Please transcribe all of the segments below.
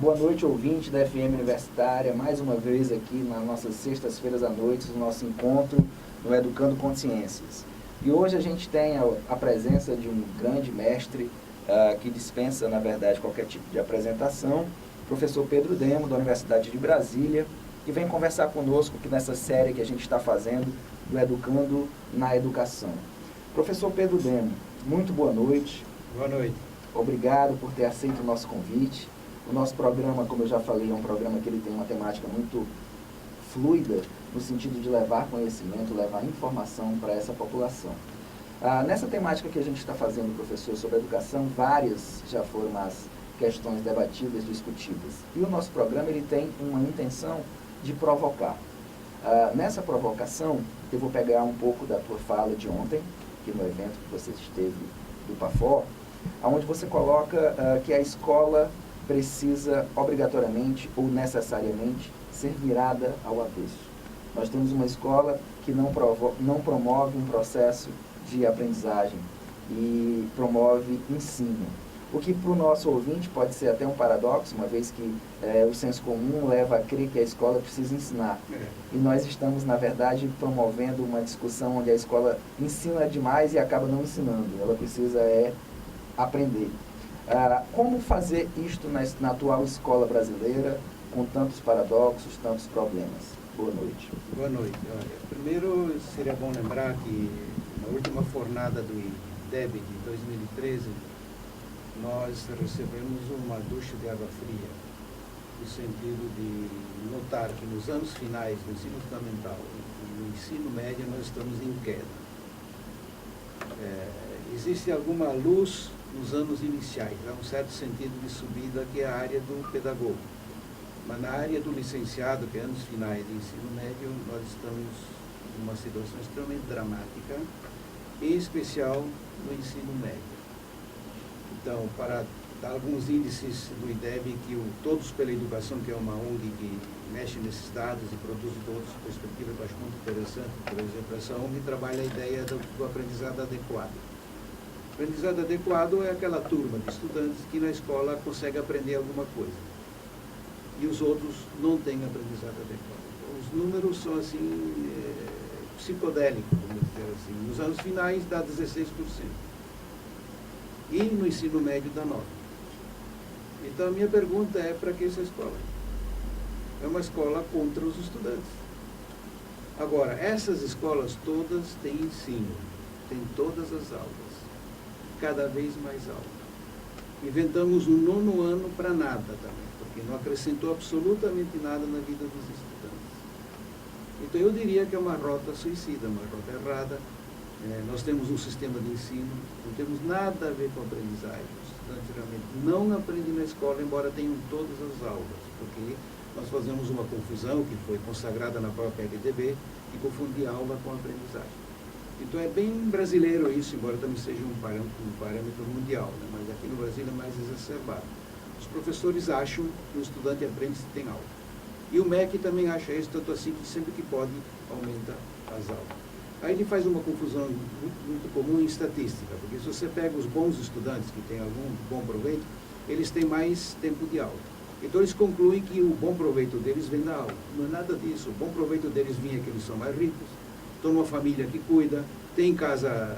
Boa noite, ouvinte da FM Universitária, mais uma vez aqui nas nossas sextas-feiras à noite, no nosso encontro no Educando Consciências. E hoje a gente tem a presença de um grande mestre que dispensa, na verdade, qualquer tipo de apresentação, professor Pedro Demo, da Universidade de Brasília, que vem conversar conosco aqui nessa série que a gente está fazendo do Educando na Educação. Professor Pedro Demo, muito boa noite. Boa noite. Obrigado por ter aceito o nosso convite. O nosso programa, como eu já falei, é um programa que ele tem uma temática muito fluida, no sentido de levar conhecimento, levar informação para essa população. Nessa temática que a gente está fazendo, professor, sobre educação, várias já foram as questões debatidas, discutidas. E o nosso programa ele tem uma intenção de provocar. Nessa provocação, eu vou pegar um pouco da tua fala de ontem, que no evento que você esteve do PAFOR, onde você coloca que a escola precisa obrigatoriamente ou necessariamente ser virada ao avesso. Nós temos uma escola que não promove um processo de aprendizagem e promove ensino. O que para o nosso ouvinte pode ser até um paradoxo, uma vez que o senso comum leva a crer que a escola precisa ensinar. E nós estamos, na verdade, promovendo uma discussão onde a escola ensina demais e acaba não ensinando. Ela precisa aprender. Como fazer isto na atual escola brasileira, com tantos paradoxos, tantos problemas? Boa noite. Boa noite. Olha, primeiro, seria bom lembrar que na última fornada do IDEB de 2013, nós recebemos uma ducha de água fria, no sentido de notar que nos anos finais do ensino fundamental e no ensino médio nós estamos em queda. Existe alguma luz nos anos iniciais, há um certo sentido de subida que é a área do pedagogo. Mas na área do licenciado, que é anos finais de ensino médio, nós estamos numa situação extremamente dramática, em especial no ensino médio. Então, para dar alguns índices do IDEB, que o Todos pela Educação, que é uma ONG que mexe nesses dados e produz todos perspectivas que eu acho muito interessante. Por exemplo, essa ONG trabalha a ideia do aprendizado adequado. O aprendizado adequado é aquela turma de estudantes que na escola consegue aprender alguma coisa. E os outros não têm aprendizado adequado. Os números são assim, psicodélicos, vamos dizer assim. Nos anos finais dá 16%. E no ensino médio dá 9%. Então a minha pergunta é, para que essa escola? É uma escola contra os estudantes. Agora, essas escolas todas têm ensino, têm todas as aulas, cada vez mais alta. Inventamos um 9º ano para nada também, porque não acrescentou absolutamente nada na vida dos estudantes. Então eu diria que é uma rota suicida, uma rota errada. Nós temos um sistema de ensino, não temos nada a ver com aprendizagem. Os estudantes geralmente não aprendem na escola, embora tenham todas as aulas, porque nós fazemos uma confusão que foi consagrada na própria LDB, de confundir aula com aprendizagem. Então é bem brasileiro isso, embora também seja um parâmetro mundial, né? Mas aqui no Brasil é mais exacerbado. Os professores acham que o estudante aprende se tem aula. E o MEC também acha isso, tanto assim que sempre que pode aumenta as aulas. Aí ele faz uma confusão muito comum em estatística, porque se você pega os bons estudantes que têm algum bom proveito, eles têm mais tempo de aula. Então eles concluem que o bom proveito deles vem da aula. Não é nada disso. O bom proveito deles vinha que eles são mais ricos, estão numa família que cuida, tem em casa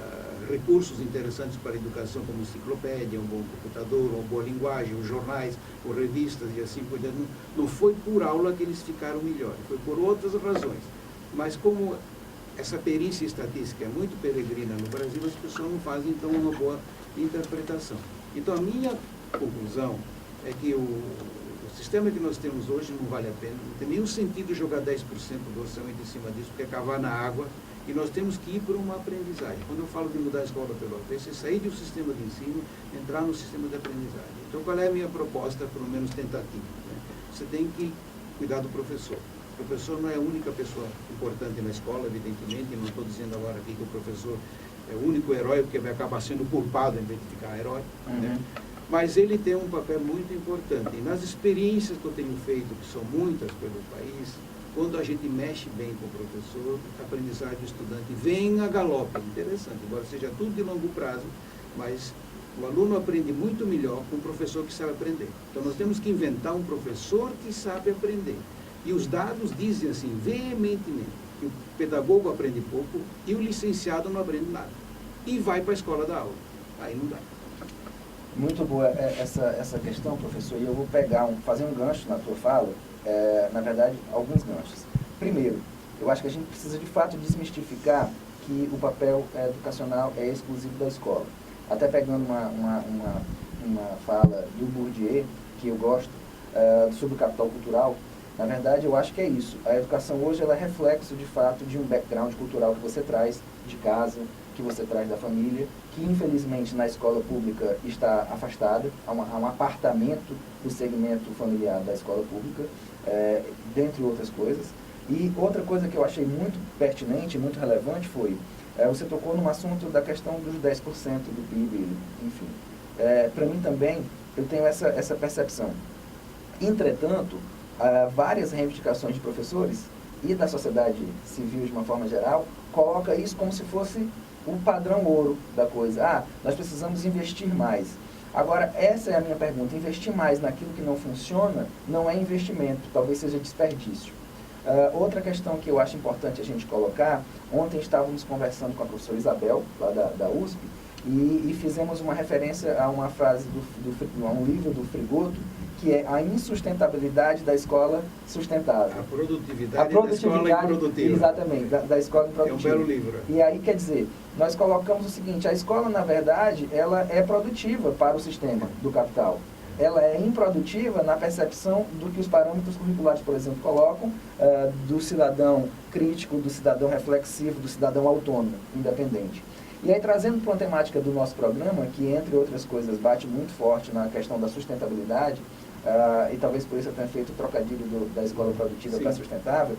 recursos interessantes para a educação, como enciclopédia, um bom computador, uma boa linguagem, os jornais, ou revistas e assim por diante. Não foi por aula que eles ficaram melhores, foi por outras razões. Mas como essa perícia estatística é muito peregrina no Brasil, as pessoas não fazem, então, uma boa interpretação. Então, a minha conclusão é que o sistema que nós temos hoje não vale a pena, não tem nenhum sentido jogar 10% do orçamento em cima disso, porque é cavar na água, e nós temos que ir para uma aprendizagem. Quando eu falo de mudar a escola pelo avesso, é sair do sistema de ensino, entrar no sistema de aprendizagem. Então, qual é a minha proposta, pelo menos tentativa? Você tem que cuidar do professor. O professor não é a única pessoa importante na escola, evidentemente, não estou dizendo agora aqui que o professor é o único herói, porque vai acabar sendo culpado em vez de ficar herói, né? Mas ele tem um papel muito importante. E nas experiências que eu tenho feito, que são muitas pelo país, quando a gente mexe bem com o professor, a aprendizagem do estudante vem a galope. Interessante, embora seja tudo de longo prazo, mas O aluno aprende muito melhor com um professor que sabe aprender. Então, nós temos que inventar um professor que sabe aprender. E os dados dizem assim, veementemente, que o pedagogo aprende pouco e o licenciado não aprende nada. E vai para a escola dar aula. Aí não dá. Muito boa essa questão, professor, e eu vou fazer um gancho na tua fala, na verdade, alguns ganchos. Primeiro, eu acho que a gente precisa de fato desmistificar que o papel educacional é exclusivo da escola. Até pegando uma fala do Bourdieu, que eu gosto, sobre o capital cultural, na verdade eu acho que é isso. A educação hoje ela é reflexo de fato de um background cultural que você traz de casa, que você traz da família, que infelizmente na escola pública está afastada, há um apartamento do segmento familiar da escola pública, dentre outras coisas. E outra coisa que eu achei muito pertinente, muito relevante foi, você tocou num assunto da questão dos 10% do PIB, enfim. Para mim também, eu tenho essa percepção. Entretanto, várias reivindicações de professores e da sociedade civil de uma forma geral, coloca isso como se fosse o padrão ouro da coisa. Nós precisamos investir mais. Agora, essa é a minha pergunta. Investir mais naquilo que não funciona não é investimento, talvez seja desperdício. Outra questão que eu acho importante a gente colocar, ontem estávamos conversando com a professora Isabel, lá da USP, e fizemos uma referência a uma frase, a um livro do Frigoto, que é a insustentabilidade da escola sustentável. A produtividade da escola improdutiva. Exatamente, da escola improdutiva. É um belo livro. E aí, quer dizer, nós colocamos o seguinte, a escola, na verdade, ela é produtiva para o sistema do capital. Ela é improdutiva na percepção do que os parâmetros curriculares, por exemplo, colocam, do cidadão crítico, do cidadão reflexivo, do cidadão autônomo, independente. E aí, trazendo para uma temática do nosso programa, que, entre outras coisas, bate muito forte na questão da sustentabilidade, e talvez por isso eu tenha feito o trocadilho da escola produtiva para sustentável,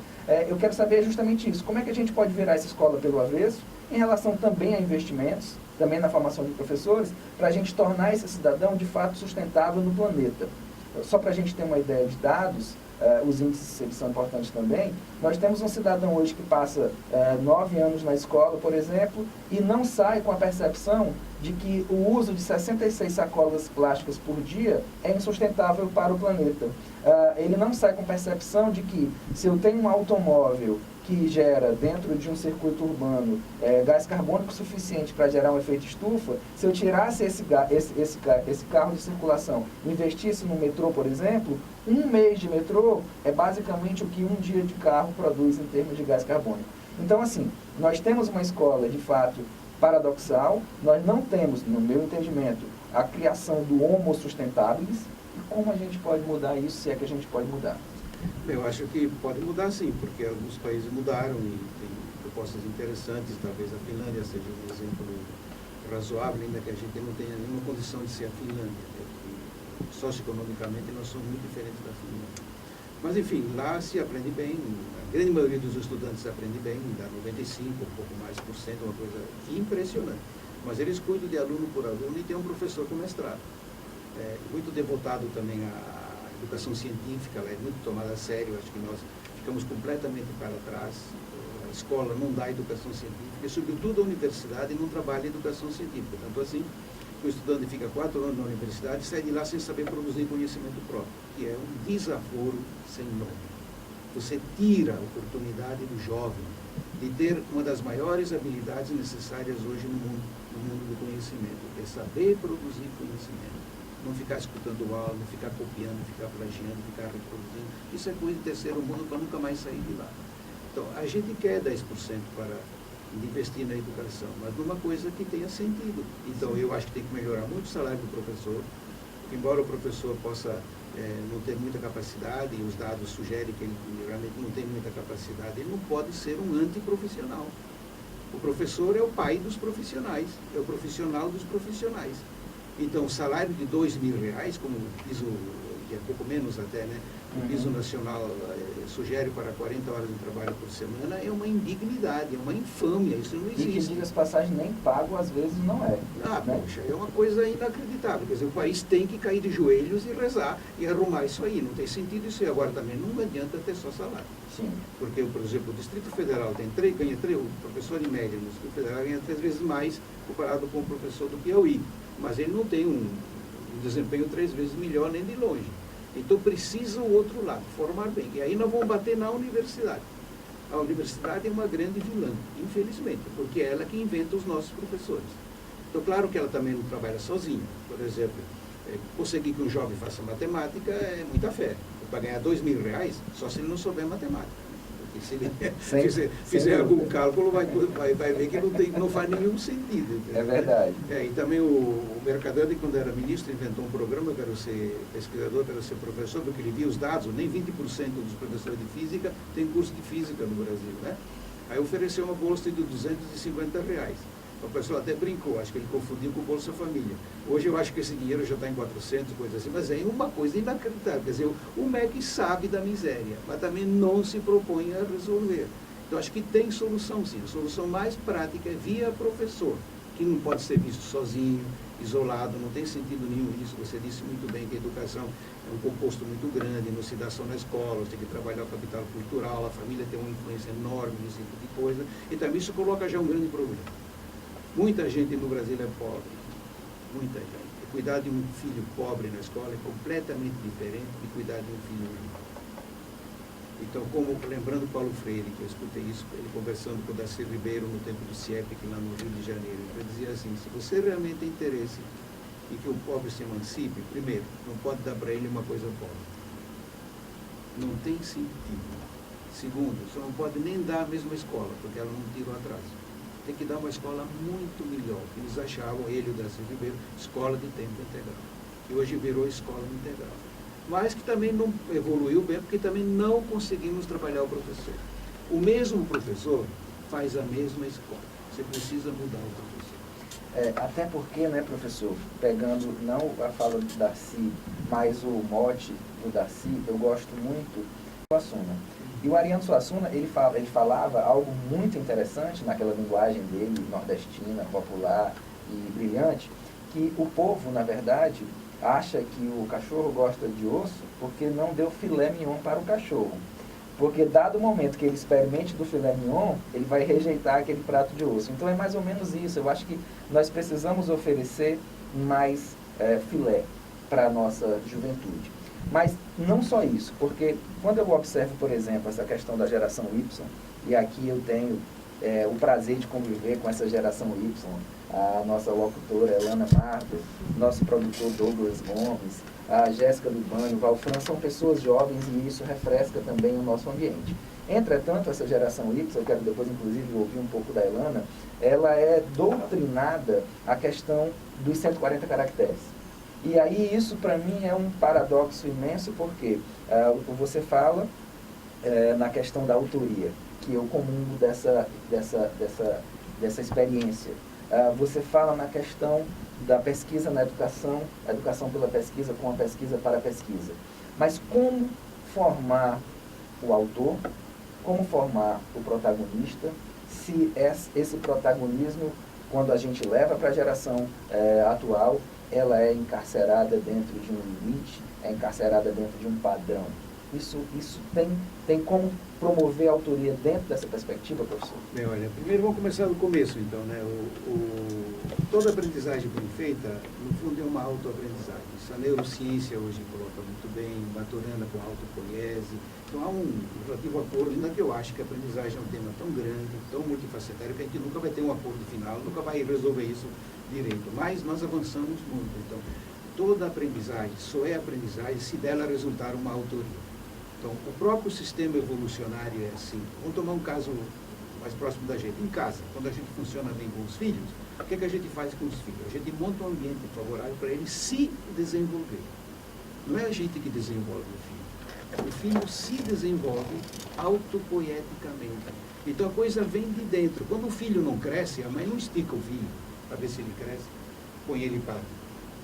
eu quero saber justamente isso. Como é que a gente pode virar essa escola pelo avesso, em relação também a investimentos, também na formação de professores, para a gente tornar esse cidadão, de fato, sustentável no planeta. Só para a gente ter uma ideia de dados, os índices eles são importantes também, nós temos um cidadão hoje que passa 9 anos na escola, por exemplo, e não sai com a percepção de que o uso de 66 sacolas plásticas por dia é insustentável para o planeta. Ele não sai com a percepção de que se eu tenho um automóvel que gera dentro de um circuito urbano gás carbônico suficiente para gerar um efeito estufa, se eu tirasse esse carro de circulação e investisse no metrô, por exemplo, um mês de metrô é basicamente o que um dia de carro produz em termos de gás carbônico. Então, assim, nós temos uma escola, de fato, paradoxal, nós não temos, no meu entendimento, a criação do homo sustentabilis, e como a gente pode mudar isso, se é que a gente pode mudar? Eu acho que pode mudar sim, porque alguns países mudaram e tem propostas interessantes, talvez a Finlândia seja um exemplo razoável, ainda que a gente não tenha nenhuma condição de ser a Finlândia, porque socioeconomicamente nós somos muito diferentes da Finlândia. Mas enfim, lá se aprende bem, a grande maioria dos estudantes aprende bem, dá 95%, um pouco mais por cento, uma coisa impressionante. Mas eles cuidam de aluno por aluno e tem um professor com mestrado. Muito devotado também à educação científica, ela é muito tomada a sério, acho que nós ficamos completamente para trás. A escola não dá educação científica, e sobretudo a universidade não trabalha educação científica. Tanto assim, o estudante fica 4 anos na universidade e sai de lá sem saber produzir conhecimento próprio, que é um desaforo sem nome. Você tira a oportunidade do jovem de ter uma das maiores habilidades necessárias hoje no mundo do conhecimento, que é saber produzir conhecimento. Não ficar escutando aula, não ficar copiando, ficar plagiando, ficar reproduzindo. Isso é coisa de terceiro mundo para nunca mais sair de lá. Então, a gente quer 10% para investir na educação, mas numa coisa que tenha sentido. Então, eu acho que tem que melhorar muito o salário do professor, porque embora o professor possa não ter muita capacidade, e os dados sugerem que ele realmente não tem muita capacidade, ele não pode ser um antiprofissional. O professor é o pai dos profissionais, é o profissional dos profissionais. Então, o salário de R$2.000, como diz que é pouco menos até, né? O piso nacional sugere para 40 horas de trabalho por semana, é uma indignidade, é uma infâmia, isso não existe. E que, diga as passagens, nem pago às vezes não é. Né? Poxa, é uma coisa inacreditável. Quer dizer, o país tem que cair de joelhos e rezar e arrumar isso aí. Não tem sentido isso aí. Agora também não adianta ter só salário. Sim. Porque, por exemplo, o Distrito Federal ganha o professor em média no Distrito Federal ganha 3 vezes mais comparado com o professor do Piauí. mas ele não tem um desempenho 3 vezes melhor nem de longe. Então precisa o outro lado, formar bem. E aí nós vamos bater na universidade. A universidade é uma grande vilã, infelizmente, porque é ela que inventa os nossos professores. Então, claro que ela também não trabalha sozinha. Por exemplo, conseguir que um jovem faça matemática é muita fé. Para ganhar R$2.000, só se ele não souber matemática. Porque se ele fizer algum cálculo, vai ver que não faz nenhum sentido. Entendeu? É verdade. E também o Mercadante, quando era ministro, inventou um programa, eu quero ser pesquisador, quero ser professor, porque ele via os dados, nem 20% dos professores de física tem curso de física no Brasil, né? Aí ofereceu uma bolsa de R$250. O pessoal até brincou, acho que ele confundiu com o Bolsa Família. Hoje eu acho que esse dinheiro já está em 400, coisa assim, mas é uma coisa inacreditável. Quer dizer, o MEC sabe da miséria, mas também não se propõe a resolver. Então acho que tem solução sim. A solução mais prática é via professor, que não pode ser visto sozinho, isolado, não tem sentido nenhum isso. Você disse muito bem que a educação é um composto muito grande, não se dá só na escola, você tem que trabalhar o capital cultural, a família tem uma influência enorme nesse tipo de coisa, e também isso coloca já um grande problema. Muita gente no Brasil é pobre, muita gente. E cuidar de um filho pobre na escola é completamente diferente de cuidar de um filho rico. Então, lembrando Paulo Freire, que eu escutei isso, ele conversando com o Darcy Ribeiro no tempo do CIEP, lá no Rio de Janeiro, ele dizia assim, se você realmente tem interesse em que o pobre se emancipe, primeiro, não pode dar para ele uma coisa pobre. Não tem sentido. Segundo, você não pode nem dar a mesma escola, porque ela não tira o atraso. Tem que dar uma escola muito melhor, que eles achavam, ele e o Darcy Ribeiro, escola de tempo integral. E hoje virou escola integral. Mas que também não evoluiu bem, porque também não conseguimos trabalhar o professor. O mesmo professor faz a mesma escola. Você precisa mudar o professor. Até porque, né, professor, pegando não a fala do Darcy, mas o mote do Darcy, eu gosto muito do Suassuna. E o Ariano Suassuna, ele falava algo muito interessante naquela linguagem dele, nordestina, popular e brilhante, que o povo, na verdade, acha que o cachorro gosta de osso porque não deu filé mignon para o cachorro. Porque dado o momento que ele experimente do filé mignon, ele vai rejeitar aquele prato de osso. Então é mais ou menos isso. Eu acho que nós precisamos oferecer mais filé para a nossa juventude. Mas não só isso, porque quando eu observo, por exemplo, essa questão da geração Y, e aqui eu tenho o prazer de conviver com essa geração Y, a nossa locutora Elana Marta, nosso produtor Douglas Gomes, a Jéssica Lubani, o Valfran, são pessoas jovens e isso refresca também o nosso ambiente. Entretanto, essa geração Y, eu quero depois inclusive ouvir um pouco da Elana, ela é doutrinada à questão dos 140 caracteres. E aí isso para mim é um paradoxo imenso, porque você fala na questão da autoria, que eu comungo dessa experiência. Você fala na questão da pesquisa na educação, educação pela pesquisa com a pesquisa para a pesquisa. Mas como formar o autor, como formar o protagonista, se esse protagonismo, quando a gente leva para a geração atual, ela é encarcerada dentro de um limite, é encarcerada dentro de um padrão. Isso tem como promover a autoria dentro dessa perspectiva, professor? Bem, olha, primeiro vamos começar do começo, então, né? Toda aprendizagem bem feita, no fundo, é uma autoaprendizagem. Isso a neurociência hoje coloca muito bem, Maturana com autopoiese. Então há um relativo acordo, ainda que eu acho que a aprendizagem é um tema tão grande, tão multifacetário, que a gente nunca vai ter um acordo final, nunca vai resolver isso direito. Mas nós avançamos muito. Então, toda aprendizagem só é aprendizagem se dela resultar uma autoria. Então, o próprio sistema evolucionário é assim. Vamos tomar um caso mais próximo da gente. Em casa, quando a gente funciona bem com os filhos, o que a gente faz com os filhos? A gente monta um ambiente favorável para ele se desenvolver. Não é a gente que desenvolve o filho. O filho se desenvolve autopoieticamente. Então, a coisa vem de dentro. Quando o filho não cresce, a mãe não estica o filho para ver se ele cresce. Põe ele para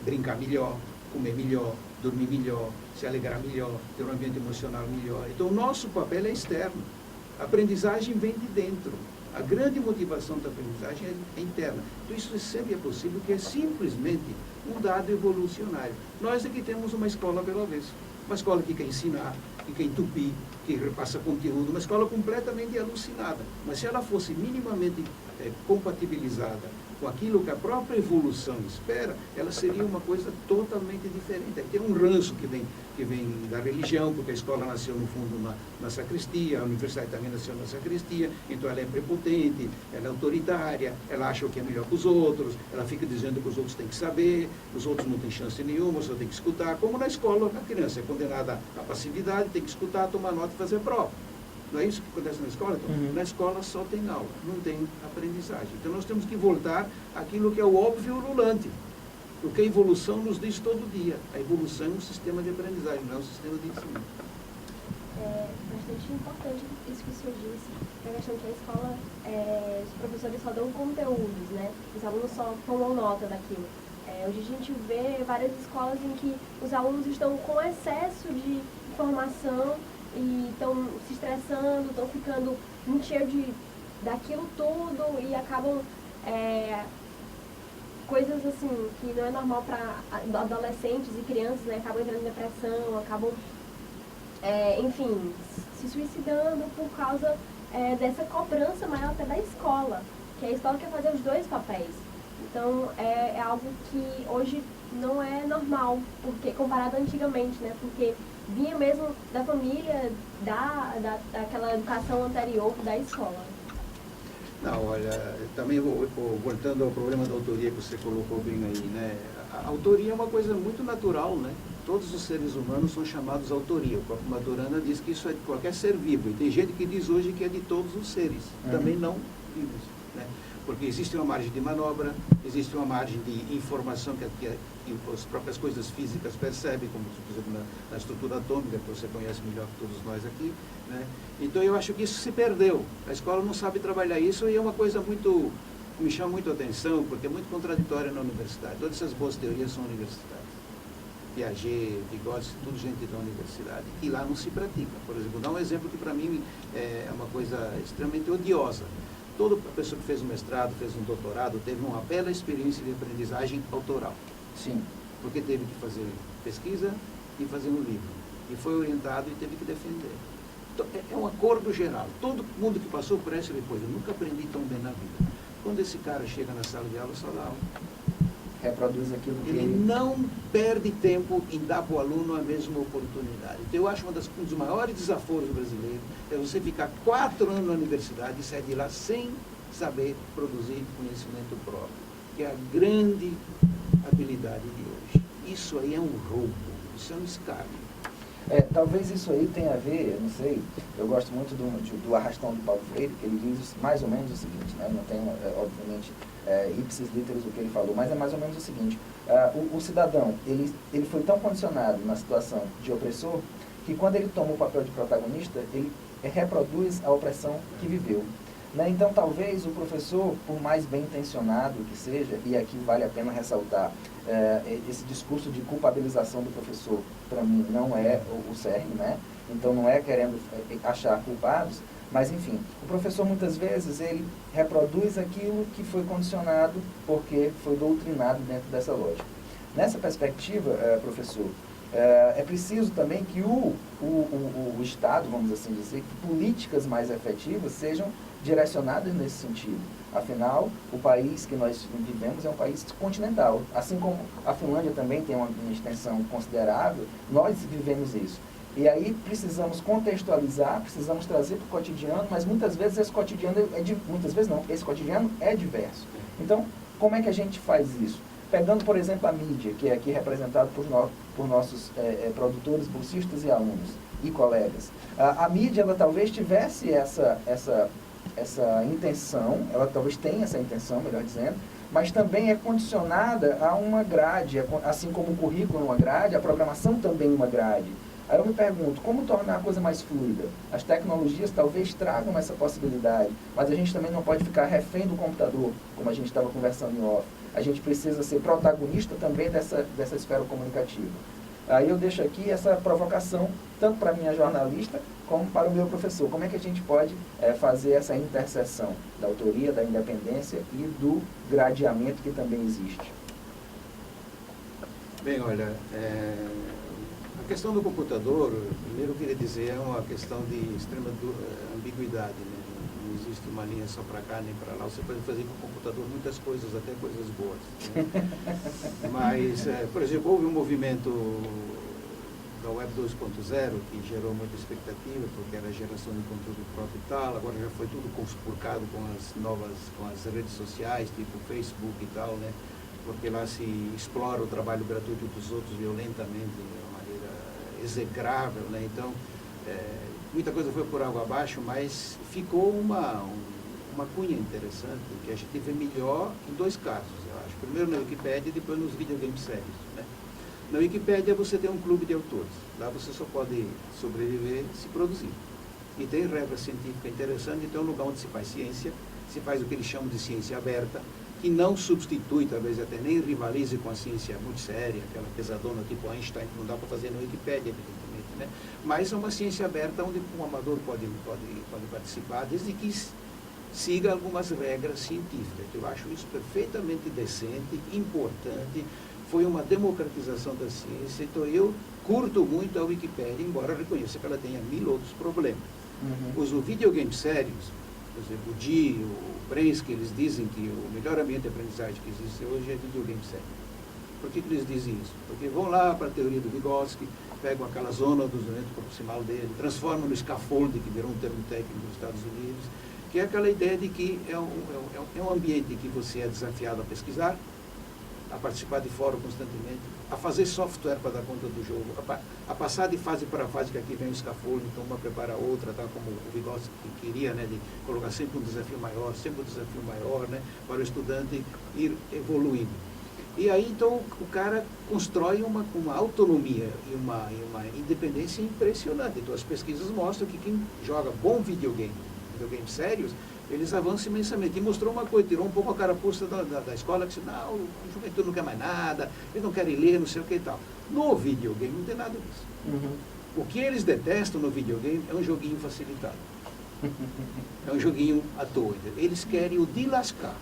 brincar melhor, comer melhor, dormir melhor, se alegrar melhor, ter um ambiente emocional melhor. Então, o nosso papel é externo. A aprendizagem vem de dentro. A grande motivação da aprendizagem é interna. Então, isso sempre é possível, que é simplesmente um dado evolucionário. Nós aqui temos uma escola pela vez. Uma escola que quer ensinar, que quer entupir, que repassa conteúdo, uma escola completamente alucinada. Mas se ela fosse minimamente compatibilizada com aquilo que a própria evolução espera, ela seria uma coisa totalmente diferente. Tem um ranço que vem da religião, porque a escola nasceu no fundo na sacristia, a universidade também nasceu na sacristia, então ela é prepotente, ela é autoritária, ela acha o que é melhor que os outros, ela fica dizendo que os outros têm que saber, os outros não têm chance nenhuma, só tem que escutar, como na escola a criança é condenada à passividade, tem que escutar, tomar nota e fazer prova. Não é isso que acontece na escola? Então, na escola só tem aula, não tem aprendizagem. Então nós temos que voltar àquilo que é o óbvio ululante. O que a evolução nos diz todo dia. A evolução é um sistema de aprendizagem, não é um sistema de ensino. É bastante importante isso que o senhor disse, a questão que a escola, os professores só dão conteúdos, né? Os alunos só tomam nota daquilo. Hoje a gente vê várias escolas em que os alunos estão com excesso de informação e estão se estressando, estão ficando muito cheios daquilo tudo e acabam coisas assim que não é normal para adolescentes e crianças, né? Acabam entrando em depressão, acabam, enfim, se suicidando por causa dessa cobrança maior até da escola, que a escola quer fazer os dois papéis. Então é algo que hoje não é normal, porque comparado antigamente, né? Porque vinha mesmo da família, daquela educação anterior da escola. Não, olha, também voltando ao problema da autoria que você colocou bem aí, né? A autoria é uma coisa muito natural, né? Todos os seres humanos são chamados autoria. O próprio Madurana diz que isso é de qualquer ser vivo. E tem gente que diz hoje que é de todos os seres, também não vivos, né? Porque existe uma margem de manobra, existe uma margem de informação que as próprias coisas físicas percebem, como, por exemplo, na estrutura atômica, que você conhece melhor que todos nós aqui, né? Então, eu acho que isso se perdeu. A escola não sabe trabalhar isso e é uma coisa muito, que me chama muito a atenção, porque é muito contraditória na universidade. Todas essas boas teorias são universitárias. Piaget, Vygotsky, tudo gente da universidade, e lá não se pratica. Por exemplo, vou dar um exemplo que para mim é uma coisa extremamente odiosa. Toda pessoa que fez um mestrado, fez um doutorado, teve uma bela experiência de aprendizagem autoral. Sim. Porque teve que fazer pesquisa e fazer um livro. E foi orientado e teve que defender. Então, é um acordo geral. Todo mundo que passou por essa depois, eu nunca aprendi tão bem na vida. Quando esse cara chega na sala de aula, só dá aula. Reproduz aquilo que ele não perde tempo em dar para o aluno a mesma oportunidade. Então, eu acho um dos maiores desaforos brasileiros é você ficar 4 anos na universidade e sair de lá sem saber produzir conhecimento próprio, que é a grande habilidade de hoje. Isso aí é um roubo, isso é um escárnio. Talvez isso aí tenha a ver, eu não sei, eu gosto muito do Arrastão do Paulo Freire, que ele diz mais ou menos o seguinte, né? Não tem, obviamente, ipsis literis o que ele falou, mas é mais ou menos o seguinte, o cidadão, ele foi tão condicionado na situação de opressor, que quando ele toma o papel de protagonista, ele reproduz a opressão que viveu. Né? Então, talvez o professor, por mais bem intencionado que seja, e aqui vale a pena ressaltar, esse discurso de culpabilização do professor, para mim, não é o cerne, né? Então não é querendo achar culpados, mas enfim, o professor muitas vezes ele reproduz aquilo que foi condicionado porque foi doutrinado dentro dessa lógica. Nessa perspectiva, professor, é preciso também que o Estado, vamos assim dizer, que políticas mais efetivas sejam direcionadas nesse sentido. Afinal, o país que nós vivemos é um país continental. Assim como a Finlândia também tem uma extensão considerável, nós vivemos isso. E aí precisamos contextualizar, precisamos trazer para o cotidiano, mas muitas vezes esse cotidiano esse cotidiano é diverso. Então, como é que a gente faz isso? Pegando, por exemplo, a mídia, que é aqui representada por nossos produtores, bolsistas e alunos e colegas. A mídia, ela talvez tivesse essa intenção, ela talvez tenha essa intenção, melhor dizendo, mas também é condicionada a uma grade, assim como o currículo é uma grade, a programação também é uma grade. Aí eu me pergunto, como tornar a coisa mais fluida? As tecnologias talvez tragam essa possibilidade, mas a gente também não pode ficar refém do computador, como a gente estava conversando em off. A gente precisa ser protagonista também dessa esfera comunicativa. Aí eu deixo aqui essa provocação, tanto para a minha jornalista, como para o meu professor. Como é que a gente pode fazer essa interseção da autoria, da independência e do gradeamento que também existe? Bem, olha, a A questão do computador, primeiro eu queria dizer, é uma questão de extrema ambiguidade, né? Não existe uma linha só para cá nem para lá. Você pode fazer com o computador muitas coisas, até coisas boas, né? Mas, por exemplo, houve um movimento da Web 2.0 que gerou muita expectativa, porque era a geração de conteúdo próprio e tal. Agora já foi tudo conspurcado com as redes sociais, tipo Facebook e tal, né? Porque lá se explora o trabalho gratuito dos outros violentamente, de uma maneira execrável, né? Então, muita coisa foi por água abaixo, mas ficou uma cunha interessante, que a gente vê melhor em dois casos, eu acho. Primeiro na Wikipédia e depois nos videogames sérios, né? Na Wikipédia você tem um clube de autores. Lá você só pode sobreviver se produzir. E tem regra científica interessante, então é um lugar onde se faz ciência, se faz o que eles chamam de ciência aberta, que não substitui, talvez até nem rivalize com a ciência muito séria, aquela pesadona tipo Einstein, que não dá para fazer na Wikipédia, evidentemente, né? Mas é uma ciência aberta onde um amador pode participar, desde que siga algumas regras científicas. Eu acho isso perfeitamente decente, importante, foi uma democratização da ciência, então eu curto muito a Wikipédia, embora reconheça que ela tenha 1000 outros problemas. Os videogames sérios, por exemplo, o Di, o Prensky, eles dizem que o melhor ambiente de aprendizagem que existe hoje é videogame sério. Por que eles dizem isso? Porque vão lá para a teoria do Vygotsky, pegam aquela zona do isolamento proximal dele, transformam no scaffolding, que virou um termo técnico dos Estados Unidos, que é aquela ideia de que é um ambiente em que você é desafiado a pesquisar, a participar de fórum constantemente, a fazer software para dar conta do jogo, a passar de fase para fase, que aqui vem o scaffolding, então uma prepara a outra, tá, como o Vygotsky queria, né, de colocar sempre um desafio maior, né, para o estudante ir evoluindo. E aí, então, o cara constrói uma autonomia e uma independência impressionante. Então, as pesquisas mostram que quem joga bom videogames sérios, eles avançam imensamente. E mostrou uma coisa, tirou um pouco a carapuça da escola, que disse, não, a juventude não quer mais nada, eles não querem ler, não sei o que e tal. No videogame não tem nada disso. O que eles detestam no videogame é um joguinho facilitado. É um joguinho à toa. Eles querem o de lascar.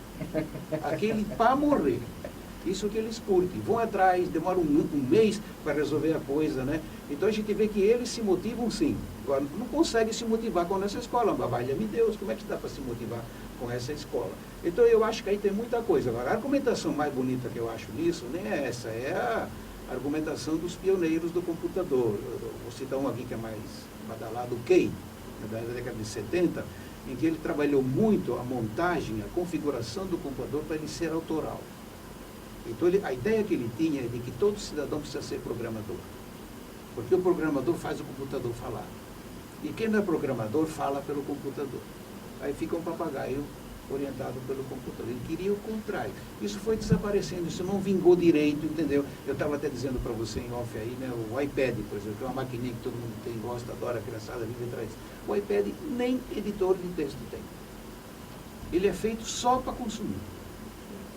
Aquele para morrer. Isso que eles curtem. Vão atrás, demoram um mês para resolver a coisa, né? Então a gente vê que eles se motivam sim. Agora, não conseguem se motivar com essa escola. Mas valha-me Deus, como é que dá para se motivar com essa escola? Então eu acho que aí tem muita coisa. Agora, a argumentação mais bonita que eu acho nisso, nem é essa, é a argumentação dos pioneiros do computador. Eu vou citar um aqui que é mais badalado, o Kay, da década de 70, em que ele trabalhou muito a montagem, a configuração do computador para ele ser autoral. Então, a ideia que ele tinha é de que todo cidadão precisa ser programador. Porque o programador faz o computador falar. E quem não é programador fala pelo computador. Aí fica um papagaio orientado pelo computador. Ele queria o contrário. Isso foi desaparecendo, isso não vingou direito, entendeu? Eu estava até dizendo para você em off aí, né, o iPad, por exemplo, que é uma maquininha que todo mundo tem, gosta, adora, a criançada vive atrás. O iPad nem editor de texto tem. Ele é feito só para consumir.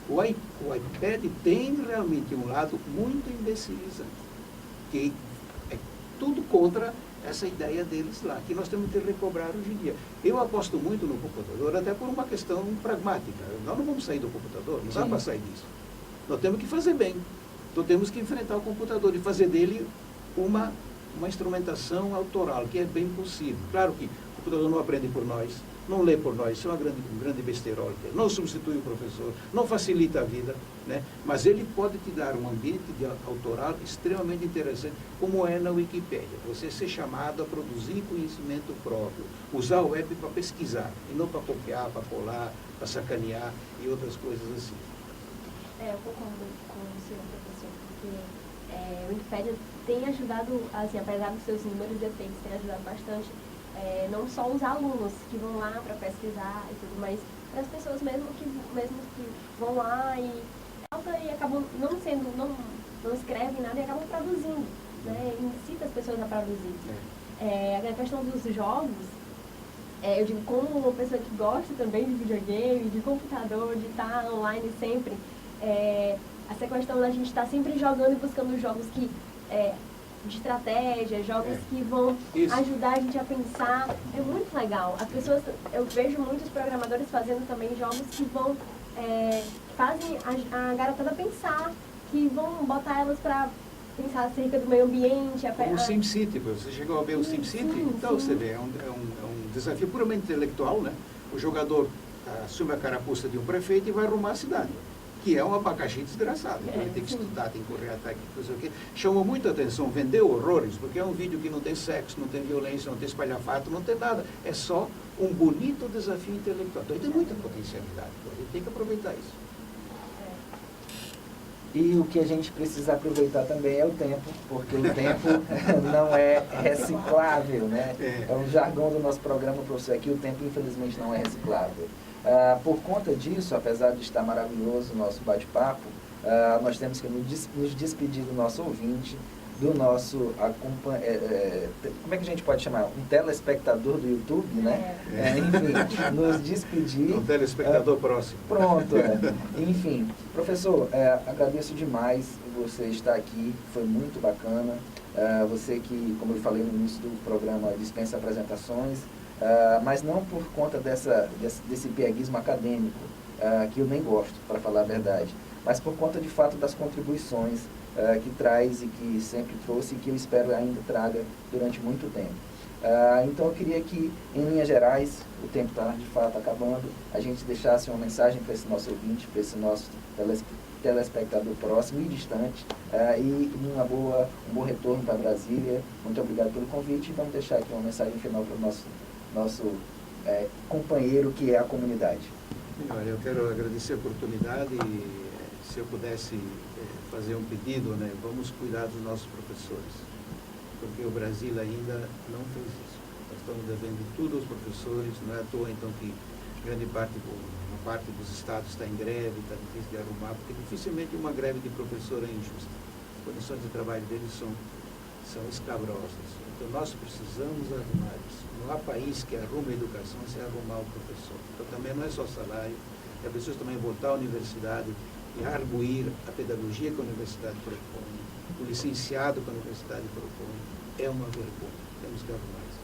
O iPad tem realmente um lado muito imbecilizante, que é tudo contra essa ideia deles lá, que nós temos que recobrar hoje em dia. Eu aposto muito no computador, até por uma questão pragmática. Nós não vamos sair do computador, não dá para sair disso. Nós temos que fazer bem. Então temos que enfrentar o computador e fazer dele uma instrumentação autoral, que é bem possível. Claro que o computador não aprende por nós, não lê por nós, isso é um grande besterol, não substitui o professor, não facilita a vida, né? Mas ele pode te dar um ambiente autoral extremamente interessante, como é na Wikipédia. Você ser chamado a produzir conhecimento próprio, usar o web para pesquisar, e não para copiar, para colar, para sacanear e outras coisas assim. Eu concordo com o senhor, professor, porque o Wikipédia tem ajudado, assim, apesar dos seus inúmeros defeitos, tem ajudado bastante. Não só os alunos que vão lá para pesquisar e tudo, mas para as pessoas mesmo que vão lá e acabam não escrevem nada e acabam produzindo, né? Incita as pessoas a produzir. A questão dos jogos, eu digo, como uma pessoa que gosta também de videogame, de computador, de estar online sempre, essa questão da gente estar sempre jogando e buscando jogos que de estratégia, jogos que vão ajudar a gente a pensar, é muito legal. As pessoas, eu vejo muitos programadores fazendo também jogos que fazem a garotada pensar, que vão botar elas para pensar acerca do meio ambiente. Como o SimCity, você chegou a ver o SimCity? Então, você vê, é um desafio puramente intelectual, né? O jogador assume a carapuça de um prefeito e vai arrumar a cidade, que é um abacaxi desgraçado. Então, ele tem que estudar, tem que correr atrás, não sei o quê. Chamou muita atenção, vendeu horrores, porque é um vídeo que não tem sexo, não tem violência, não tem espalhafato, não tem nada. É só um bonito desafio intelectual. Então, ele tem muita potencialidade, então, ele tem que aproveitar isso. E o que a gente precisa aproveitar também é o tempo, porque o tempo não é reciclável, né? É um jargão do nosso programa, professor, aqui o tempo infelizmente não é reciclável. Por conta disso, apesar de estar maravilhoso o nosso bate-papo, nós temos que nos despedir do nosso ouvinte, do nosso, como é que a gente pode chamar? Um telespectador do YouTube, né? Enfim, nos despedir. Um telespectador próximo. Pronto, Enfim, professor, agradeço demais você estar aqui, foi muito bacana. Você que, como eu falei no início do programa, dispensa apresentações, mas não por conta desse pieguismo acadêmico, que eu nem gosto, para falar a verdade, mas por conta de fato das contribuições que traz e que sempre trouxe e que eu espero ainda traga durante muito tempo. Então eu queria que, em linhas gerais, o tempo está de fato acabando, a gente deixasse uma mensagem para esse nosso ouvinte, para esse nosso telespectador próximo e distante, e um bom retorno para Brasília. Muito obrigado pelo convite e vamos deixar aqui uma mensagem final para o nosso companheiro que é a comunidade. Olha, eu quero agradecer a oportunidade e se eu pudesse fazer um pedido, né, vamos cuidar dos nossos professores, porque o Brasil ainda não fez isso. Nós estamos devendo tudo aos professores, não é à toa então que uma parte dos estados está em greve, está difícil de arrumar, porque dificilmente uma greve de professor é injusta. As condições de trabalho deles são escabrosas. Então nós precisamos arrumar isso. Não há país que arrume a educação sem arrumar o professor. Então também não é só salário, é preciso também voltar à universidade e arguir a pedagogia que a universidade propõe, o licenciado que a universidade propõe. É uma vergonha. Temos que arrumar isso.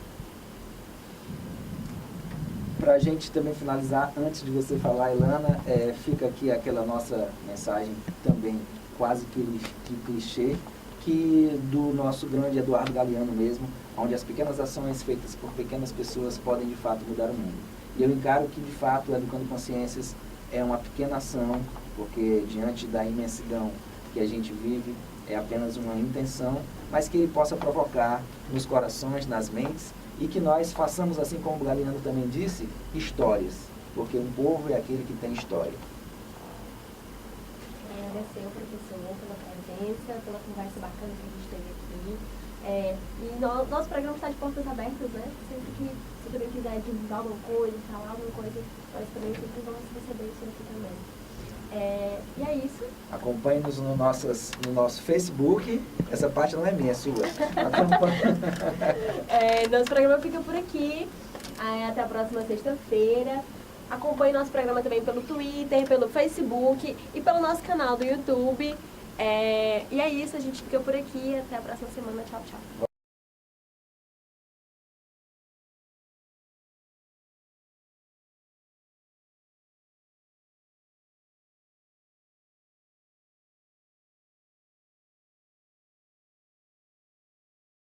Para a gente também finalizar, antes de você falar, Ilana, fica aqui aquela nossa mensagem também quase que clichê, que do nosso grande Eduardo Galeano mesmo, onde as pequenas ações feitas por pequenas pessoas podem de fato mudar o mundo. E eu encaro que de fato o Educando Consciências é uma pequena ação, porque diante da imensidão que a gente vive, é apenas uma intenção, mas que ele possa provocar nos corações, nas mentes, e que nós façamos, assim como o Galeano também disse, histórias, porque um povo é aquele que tem história. Agradecer ao professor pela presença, pela conversa bacana que a gente teve aqui. E nosso programa está de portas abertas, né? Sempre que você também quiser divulgar alguma coisa, falar alguma coisa, nós também sempre vamos receber isso aqui também. E é isso. Acompanhe-nos no nosso Facebook. Essa parte não é minha, é sua. Nosso programa fica por aqui. Até a próxima sexta-feira. Acompanhe nosso programa também pelo Twitter, pelo Facebook e pelo nosso canal do YouTube. E é isso, a gente fica por aqui. Até a próxima semana. Tchau, tchau.